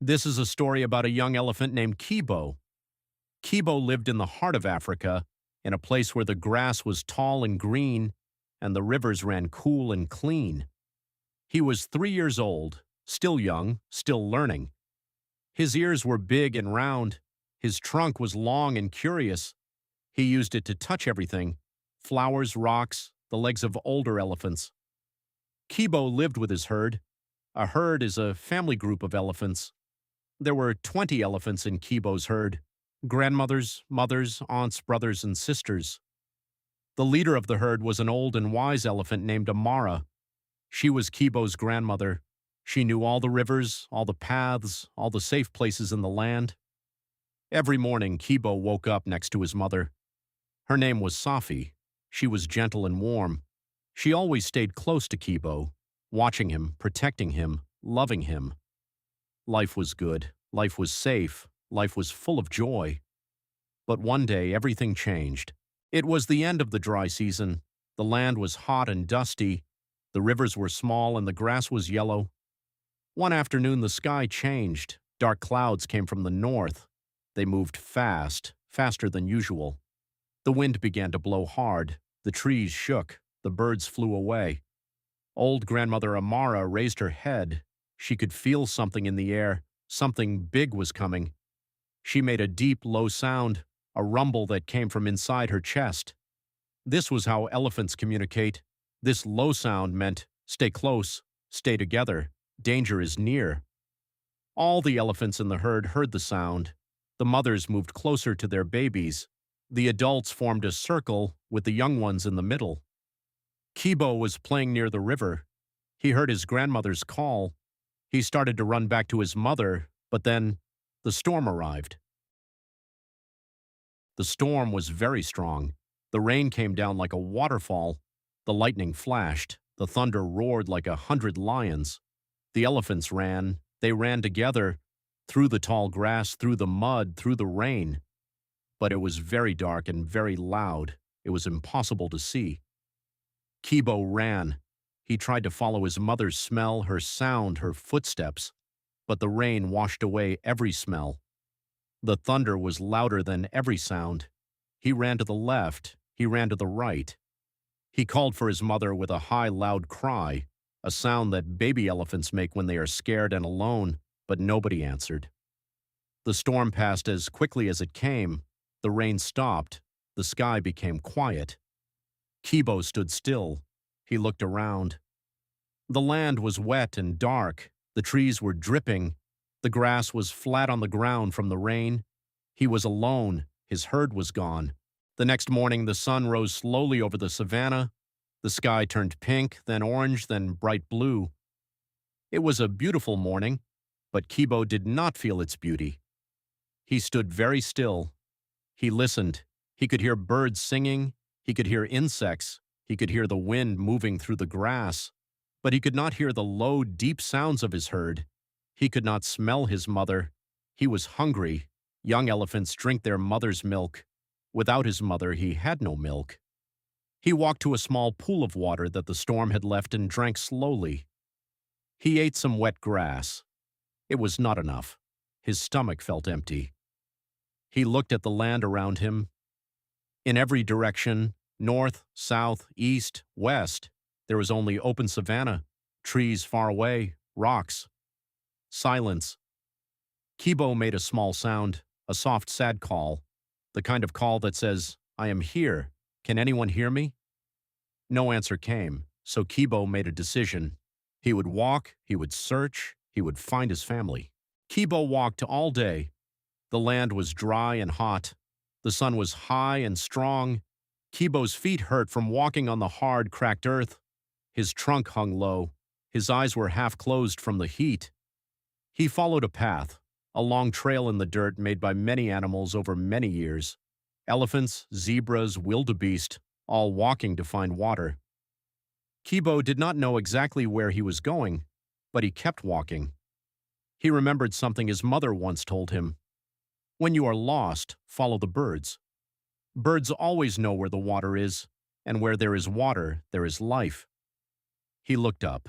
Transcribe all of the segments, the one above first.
This is a story about a young elephant named Kibo. Kibo lived in the heart of Africa, in a place where the grass was tall and green and the rivers ran cool and clean. He was 3 years old, still young, still learning. His ears were big and round. His trunk was long and curious. He used it to touch everything: flowers, rocks, the legs of older elephants. Kibo lived with his herd. A herd is a family group of elephants. There were 20 elephants in Kibo's herd: grandmothers, mothers, aunts, brothers, and sisters. The leader of the herd was an old and wise elephant named Amara. She was Kibo's grandmother. She knew all the rivers, all the paths, all the safe places in the land. Every morning, Kibo woke up next to his mother. Her name was Safi. She was gentle and warm. She always stayed close to Kibo, watching him, protecting him, loving him. Life was good. Life was safe. Life was full of joy. But one day, everything changed. It was the end of the dry season. The land was hot and dusty. The rivers were small and the grass was yellow. One afternoon, the sky changed. Dark clouds came from the north. They moved fast, faster than usual. The wind began to blow hard. The trees shook. The birds flew away. Old grandmother Amara raised her head. She could feel something in the air. Something big was coming. She made a deep, low sound, a rumble that came from inside her chest. This was how elephants communicate. This low sound meant, stay close, stay together, danger is near. All the elephants in the herd heard the sound. The mothers moved closer to their babies. The adults formed a circle with the young ones in the middle. Kibo was playing near the river. He heard his grandmother's call. He started to run back to his mother, but then the storm arrived. The storm was very strong. The rain came down like a waterfall. The lightning flashed. The thunder roared like 100 lions. The elephants ran. They ran together, through the tall grass, through the mud, through the rain. But it was very dark and very loud. It was impossible to see. Kibo ran. He tried to follow his mother's smell, her sound, her footsteps. But the rain washed away every smell. The thunder was louder than every sound. He ran to the left. He ran to the right. He called for his mother with a high, loud cry, a sound that baby elephants make when they are scared and alone, but nobody answered. The storm passed as quickly as it came. The rain stopped. The sky became quiet. Kibo stood still. He looked around. The land was wet and dark. The trees were dripping. The grass was flat on the ground from the rain. He was alone. His herd was gone. The next morning, the sun rose slowly over the savannah. The sky turned pink, then orange, then bright blue. It was a beautiful morning, but Kibo did not feel its beauty. He stood very still. He listened. He could hear birds singing. He could hear insects. He could hear the wind moving through the grass. But he could not hear the low, deep sounds of his herd. He could not smell his mother. He was hungry. Young elephants drink their mother's milk. Without his mother, he had no milk. He walked to a small pool of water that the storm had left and drank slowly. He ate some wet grass. It was not enough. His stomach felt empty. He looked at the land around him. In every direction, north, south, east, west, there was only open savanna, trees far away, rocks. Silence. Kibo made a small sound, a soft, sad call, the kind of call that says, I am here. Can anyone hear me? No answer came, so Kibo made a decision. He would walk, he would search, he would find his family. Kibo walked all day. The land was dry and hot. The sun was high and strong. Kibo's feet hurt from walking on the hard, cracked earth. His trunk hung low. His eyes were half closed from the heat. He followed a path, a long trail in the dirt made by many animals over many years. Elephants, zebras, wildebeest, all walking to find water. Kibo did not know exactly where he was going, but he kept walking. He remembered something his mother once told him. When you are lost, follow the birds. Birds always know where the water is, and where there is water, there is life. He looked up.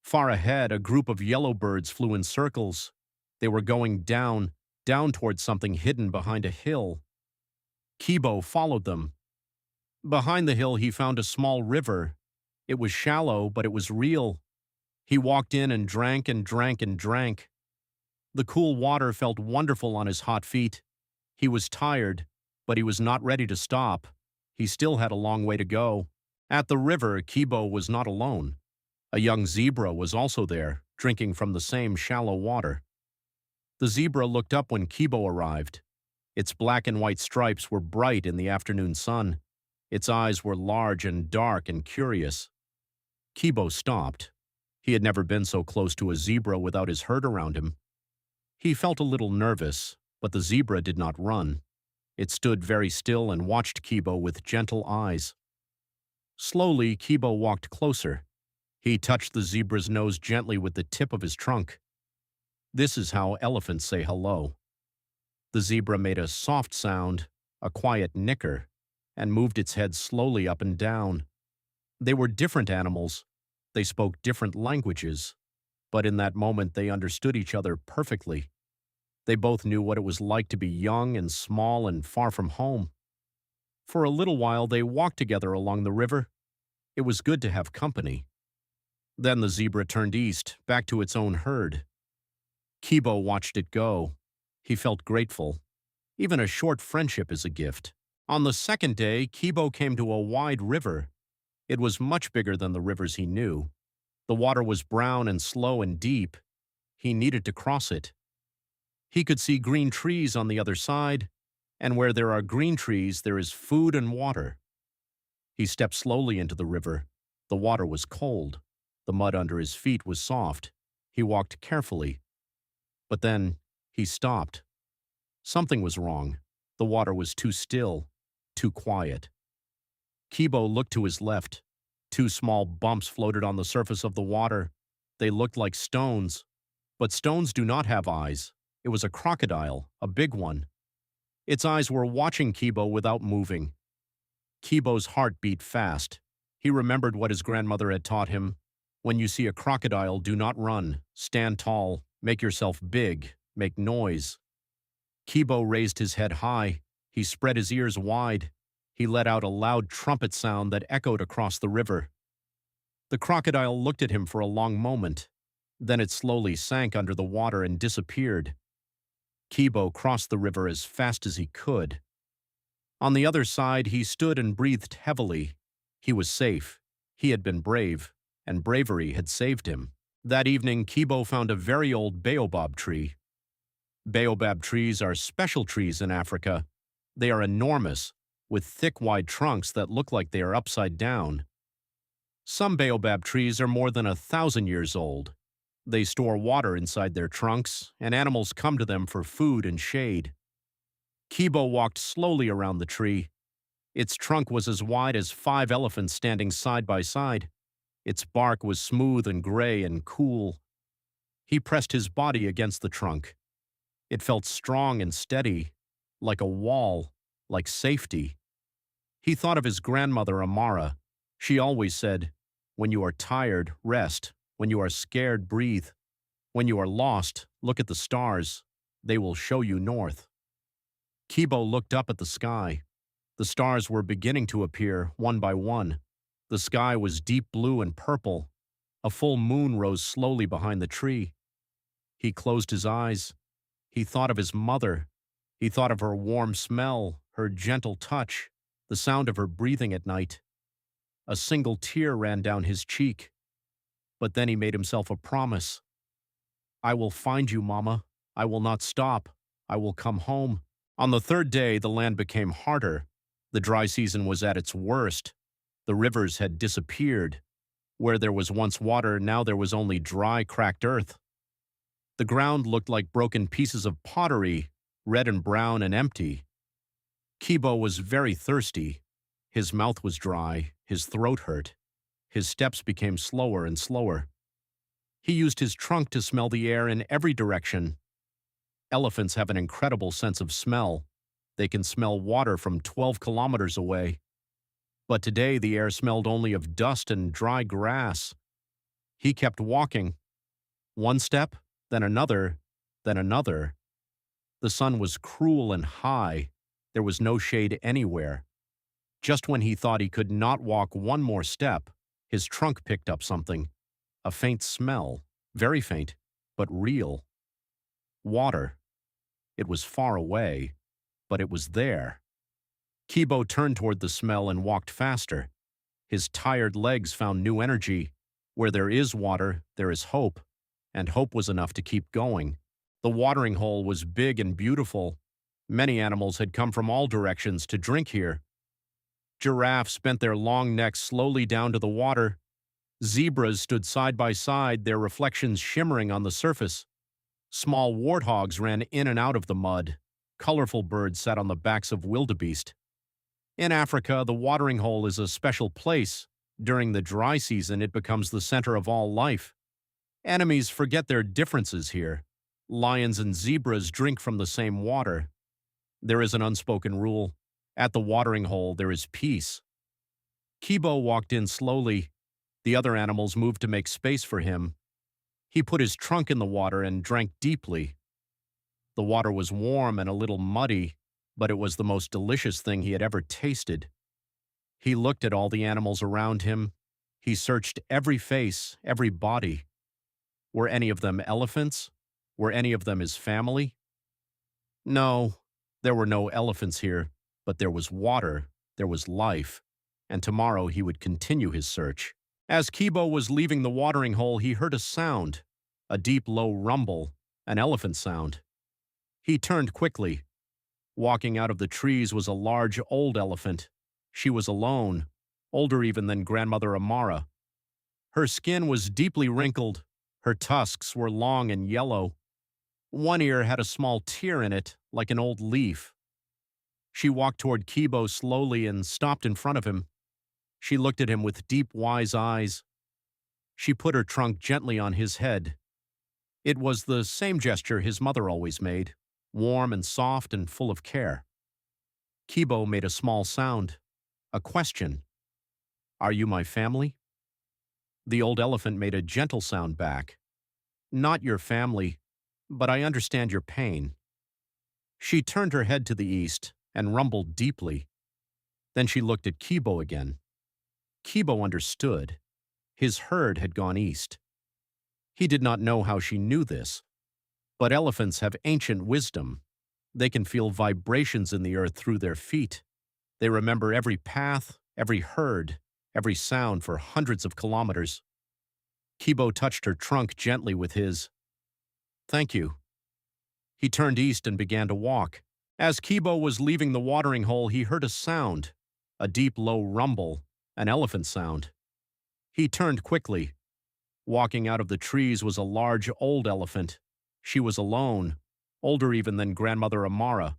Far ahead, a group of yellow birds flew in circles. They were going down towards something hidden behind a hill. Kibo followed them. Behind the hill, he found a small river. It was shallow, but it was real. He walked in and drank and drank and drank. The cool water felt wonderful on his hot feet. He was tired, but he was not ready to stop. He still had a long way to go. At the river, Kibo was not alone. A young zebra was also there, drinking from the same shallow water. The zebra looked up when Kibo arrived. Its black and white stripes were bright in the afternoon sun. Its eyes were large and dark and curious. Kibo stopped. He had never been so close to a zebra without his herd around him. He felt a little nervous, but the zebra did not run. It stood very still and watched Kibo with gentle eyes. Slowly, Kibo walked closer. He touched the zebra's nose gently with the tip of his trunk. This is how elephants say hello. The zebra made a soft sound, a quiet nicker, and moved its head slowly up and down. They were different animals. They spoke different languages, but in that moment they understood each other perfectly. They both knew what it was like to be young and small and far from home. For a little while they walked together along the river. It was good to have company. Then the zebra turned east, back to its own herd. Kibo watched it go. He felt grateful. Even a short friendship is a gift. On the second day, Kibo came to a wide river. It was much bigger than the rivers he knew. The water was brown and slow and deep. He needed to cross it. He could see green trees on the other side, and where there are green trees, there is food and water. He stepped slowly into the river. The water was cold. The mud under his feet was soft. He walked carefully. But then he stopped. Something was wrong. The water was too still, too quiet. Kibo looked to his left. Two small bumps floated on the surface of the water. They looked like stones. But stones do not have eyes. It was a crocodile, a big one. Its eyes were watching Kibo without moving. Kibo's heart beat fast. He remembered what his grandmother had taught him. When you see a crocodile, do not run. Stand tall. Make yourself big. Make noise. Kibo raised his head high. He spread his ears wide. He let out a loud trumpet sound that echoed across the river. The crocodile looked at him for a long moment. Then it slowly sank under the water and disappeared. Kibo crossed the river as fast as he could. On the other side, he stood and breathed heavily. He was safe. He had been brave, and bravery had saved him. That evening, Kibo found a very old baobab tree. Baobab trees are special trees in Africa. They are enormous, with thick, wide trunks that look like they are upside down. Some baobab trees are more than 1,000 years old. They store water inside their trunks, and animals come to them for food and shade. Kibo walked slowly around the tree. Its trunk was as wide as 5 elephants standing side by side. Its bark was smooth and gray and cool. He pressed his body against the trunk. It felt strong and steady, like a wall, like safety. He thought of his grandmother, Amara. She always said, "When you are tired, rest. When you are scared, breathe. When you are lost, look at the stars. They will show you north." Kibo looked up at the sky. The stars were beginning to appear, one by one. The sky was deep blue and purple. A full moon rose slowly behind the tree. He closed his eyes. He thought of his mother. He thought of her warm smell, her gentle touch, the sound of her breathing at night. A single tear ran down his cheek. But then he made himself a promise. "I will find you, Mama. I will not stop. I will come home." On the third day, the land became harder. The dry season was at its worst. The rivers had disappeared. Where there was once water, now there was only dry, cracked earth. The ground looked like broken pieces of pottery, red and brown and empty. Kibo was very thirsty. His mouth was dry. His throat hurt. His steps became slower and slower. He used his trunk to smell the air in every direction. Elephants have an incredible sense of smell. They can smell water from 12 kilometers away. But today the air smelled only of dust and dry grass. He kept walking. One step, then another, then another. The sun was cruel and high. There was no shade anywhere. Just when he thought he could not walk one more step, his trunk picked up something. A faint smell, very faint, but real. Water. It was far away, but it was there. Kibo turned toward the smell and walked faster. His tired legs found new energy. Where there is water, there is hope, and hope was enough to keep going. The watering hole was big and beautiful. Many animals had come from all directions to drink here. Giraffes bent their long necks slowly down to the water. Zebras stood side by side, their reflections shimmering on the surface. Small warthogs ran in and out of the mud. Colorful birds sat on the backs of wildebeest. In Africa, the watering hole is a special place. During the dry season, it becomes the center of all life. Enemies forget their differences here. Lions and zebras drink from the same water. There is an unspoken rule. At the watering hole, there is peace. Kibo walked in slowly. The other animals moved to make space for him. He put his trunk in the water and drank deeply. The water was warm and a little muddy, but it was the most delicious thing he had ever tasted. He looked at all the animals around him. He searched every face, every body. Were any of them elephants? Were any of them his family? No, there were no elephants here, but there was water, there was life, and tomorrow he would continue his search. As Kibo was leaving the watering hole, he heard a sound, a deep, low rumble, an elephant sound. He turned quickly. Walking out of the trees was a large, old elephant. She was alone, older even than Grandmother Amara. Her skin was deeply wrinkled. Her tusks were long and yellow. One ear had a small tear in it, like an old leaf. She walked toward Kibo slowly and stopped in front of him. She looked at him with deep, wise eyes. She put her trunk gently on his head. It was the same gesture his mother always made, warm and soft and full of care. Kibo made a small sound, a question. Are you my family? The old elephant made a gentle sound back. Not your family, but I understand your pain. She turned her head to the east and rumbled deeply. Then she looked at Kibo again. Kibo understood. His herd had gone east. He did not know how she knew this, but elephants have ancient wisdom. They can feel vibrations in the earth through their feet. They remember every path, every herd, every sound for hundreds of kilometers. Kibo touched her trunk gently with his. Thank you. He turned east and began to walk. As Kibo was leaving the watering hole, he heard a sound, a deep, low rumble, an elephant sound. He turned quickly. Walking out of the trees was a large, old elephant. She was alone, older even than Grandmother Amara.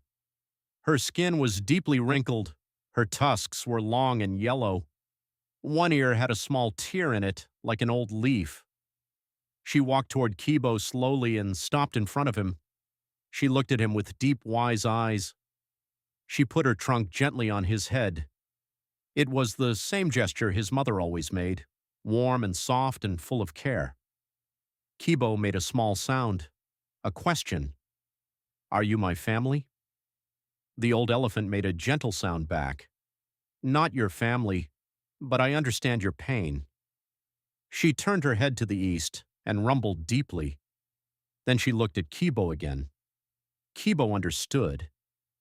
Her skin was deeply wrinkled. Her tusks were long and yellow. One ear had a small tear in it, like an old leaf. She walked toward Kibo slowly and stopped in front of him. She looked at him with deep, wise eyes. She put her trunk gently on his head. It was the same gesture his mother always made, warm and soft and full of care. Kibo made a small sound, a question. Are you my family? The old elephant made a gentle sound back. Not your family, but I understand your pain. She turned her head to the east and rumbled deeply. Then she looked at Kibo again. Kibo understood.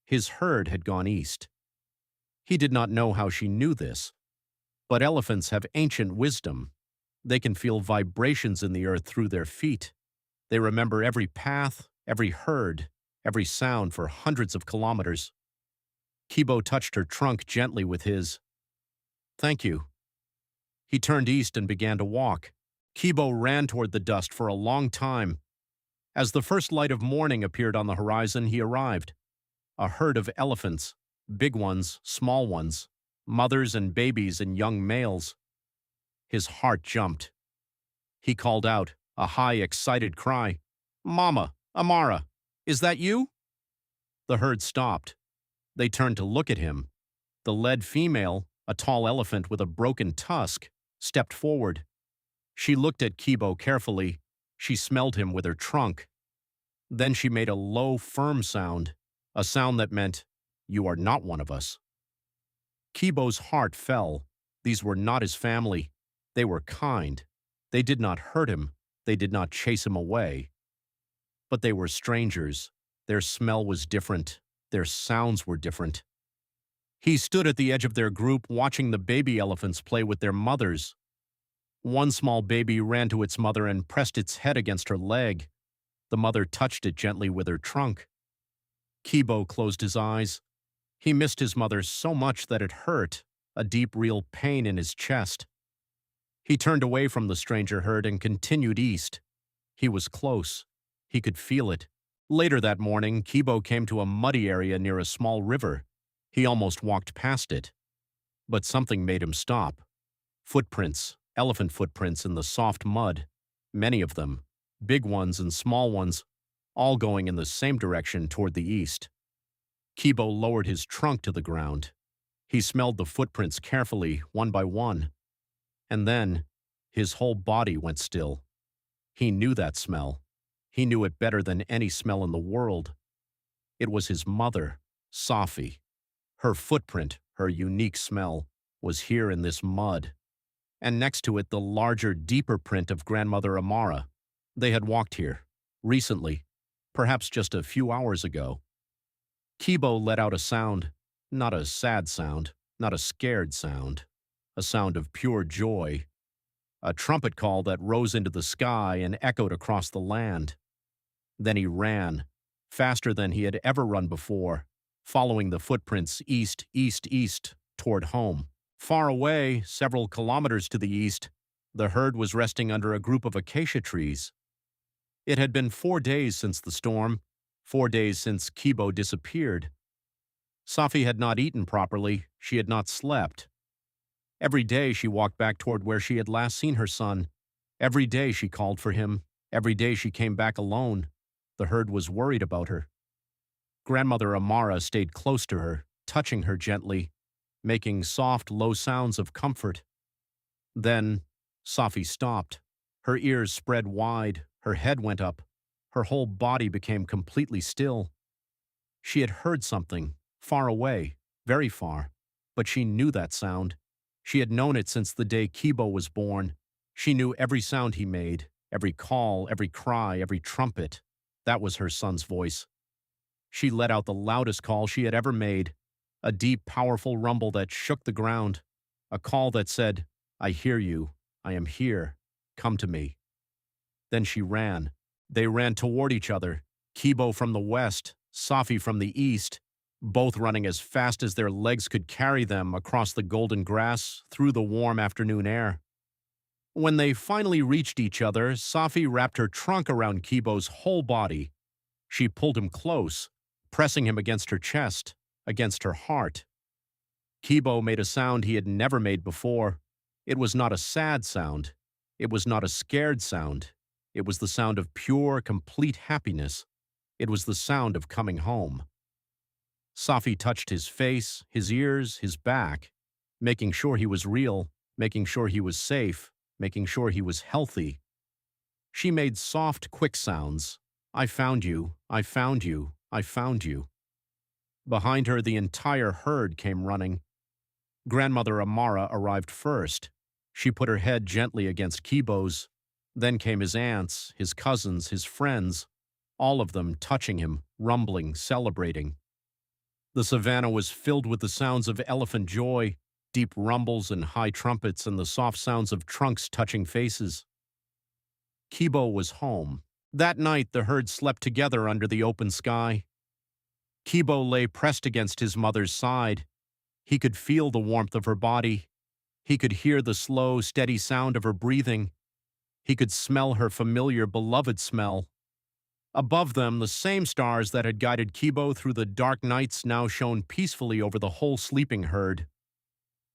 His herd had gone east. He did not know how she knew this, but elephants have ancient wisdom. They can feel vibrations in the earth through their feet. They remember every path, every herd, every sound for hundreds of kilometers. Kibo touched her trunk gently with his. Thank you. He turned east and began to walk. Kibo ran toward the dust for a long time. As the first light of morning appeared on the horizon, he arrived. A herd of elephants, big ones, small ones, mothers and babies and young males. His heart jumped. He called out, a high, excited cry. Mama, Amara, is that you? The herd stopped. They turned to look at him. The led female, a tall elephant with a broken tusk, stepped forward. She looked at Kibo carefully. She smelled him with her trunk. Then she made a low, firm sound, a sound that meant, "You are not one of us." Kibo's heart fell. These were not his family. They were kind. They did not hurt him. They did not chase him away. But they were strangers. Their smell was different. Their sounds were different. He stood at the edge of their group watching the baby elephants play with their mothers. One small baby ran to its mother and pressed its head against her leg. The mother touched it gently with her trunk. Kibo closed his eyes. He missed his mother so much that it hurt, a deep, real pain in his chest. He turned away from the stranger herd and continued east. He was close. He could feel it. Later that morning, Kibo came to a muddy area near a small river. He almost walked past it. But something made him stop. Footprints, elephant footprints in the soft mud. Many of them, big ones and small ones, all going in the same direction toward the east. Kibo lowered his trunk to the ground. He smelled the footprints carefully, one by one. And then, his whole body went still. He knew that smell. He knew it better than any smell in the world. It was his mother, Safi. Her footprint, her unique smell, was here in this mud. And next to it, the larger, deeper print of grandmother Amara. They had walked here, recently, perhaps just a few hours ago. Kibo let out a sound, not a sad sound, not a scared sound, a sound of pure joy, a trumpet call that rose into the sky and echoed across the land. Then he ran, faster than he had ever run before, following the footprints east, east, east, toward home. Far away, several kilometers to the east, the herd was resting under a group of acacia trees. It had been 4 days since the storm, 4 days since Kibo disappeared. Safi had not eaten properly, she had not slept. Every day she walked back toward where she had last seen her son. Every day she called for him. Every day she came back alone. The herd was worried about her. Grandmother Amara stayed close to her, touching her gently, making soft, low sounds of comfort. Then, Safi stopped. Her ears spread wide, her head went up. Her whole body became completely still. She had heard something, far away, very far, but she knew that sound. She had known it since the day Kibo was born. She knew every sound he made, every call, every cry, every trumpet. That was her son's voice. She let out the loudest call she had ever made, a deep, powerful rumble that shook the ground, a call that said, "I hear you, I am here, come to me." Then she ran. They ran toward each other, Kibo from the west, Safi from the east, both running as fast as their legs could carry them across the golden grass, through the warm afternoon air. When they finally reached each other, Safi wrapped her trunk around Kibo's whole body. She pulled him close, pressing him against her chest, against her heart. Kibo made a sound he had never made before. It was not a sad sound. It was not a scared sound. It was the sound of pure, complete happiness. It was the sound of coming home. Safi touched his face, his ears, his back, making sure he was real, making sure he was safe, making sure he was healthy. She made soft, quick sounds. "I found you, I found you, I found you." Behind her, the entire herd came running. Grandmother Amara arrived first. She put her head gently against Kibo's. Then came his aunts, his cousins, his friends, all of them touching him, rumbling, celebrating. The savannah was filled with the sounds of elephant joy, deep rumbles and high trumpets and the soft sounds of trunks touching faces. Kibo was home. That night, the herd slept together under the open sky. Kibo lay pressed against his mother's side. He could feel the warmth of her body. He could hear the slow, steady sound of her breathing. He could smell her familiar, beloved smell. Above them, the same stars that had guided Kibo through the dark nights now shone peacefully over the whole sleeping herd.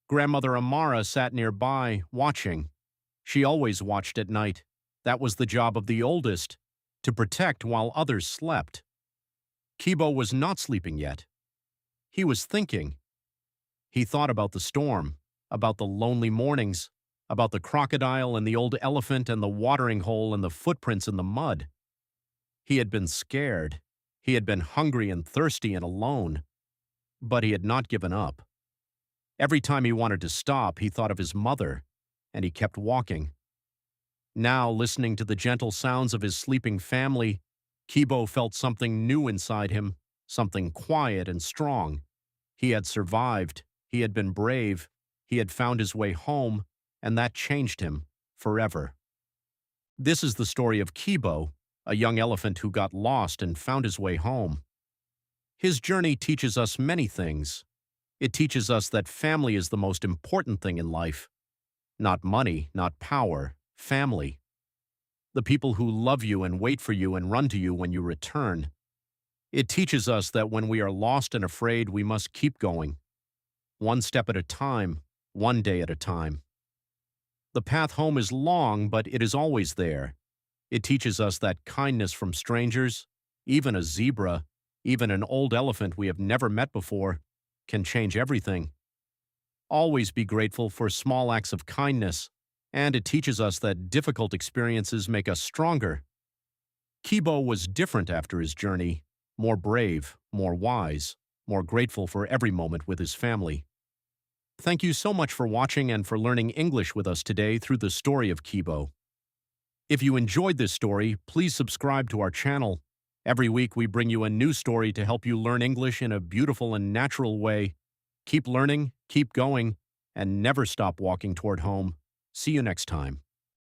Grandmother Amara sat nearby, watching. She always watched at night. That was the job of the oldest, to protect while others slept. Kibo was not sleeping yet. He was thinking. He thought about the storm, about the lonely mornings, about the crocodile and the old elephant and the watering hole and the footprints in the mud. He had been scared. He had been hungry and thirsty and alone. But he had not given up. Every time he wanted to stop, he thought of his mother, and he kept walking. Now, listening to the gentle sounds of his sleeping family, Kibo felt something new inside him, something quiet and strong. He had survived, he had been brave, he had found his way home, and that changed him forever. This is the story of Kibo, a young elephant who got lost and found his way home. His journey teaches us many things. It teaches us that family is the most important thing in life. Not money, not power, family. The people who love you and wait for you and run to you when you return. It teaches us that when we are lost and afraid, we must keep going. One step at a time, one day at a time. The path home is long, but it is always there. It teaches us that kindness from strangers, even a zebra, even an old elephant we have never met before, can change everything. Always be grateful for small acts of kindness, and it teaches us that difficult experiences make us stronger. Kibo was different after his journey, more brave, more wise, more grateful for every moment with his family. Thank you so much for watching and for learning English with us today through the story of Kibo. If you enjoyed this story, please subscribe to our channel. Every week we bring you a new story to help you learn English in a beautiful and natural way. Keep learning, keep going, and never stop walking toward home. See you next time.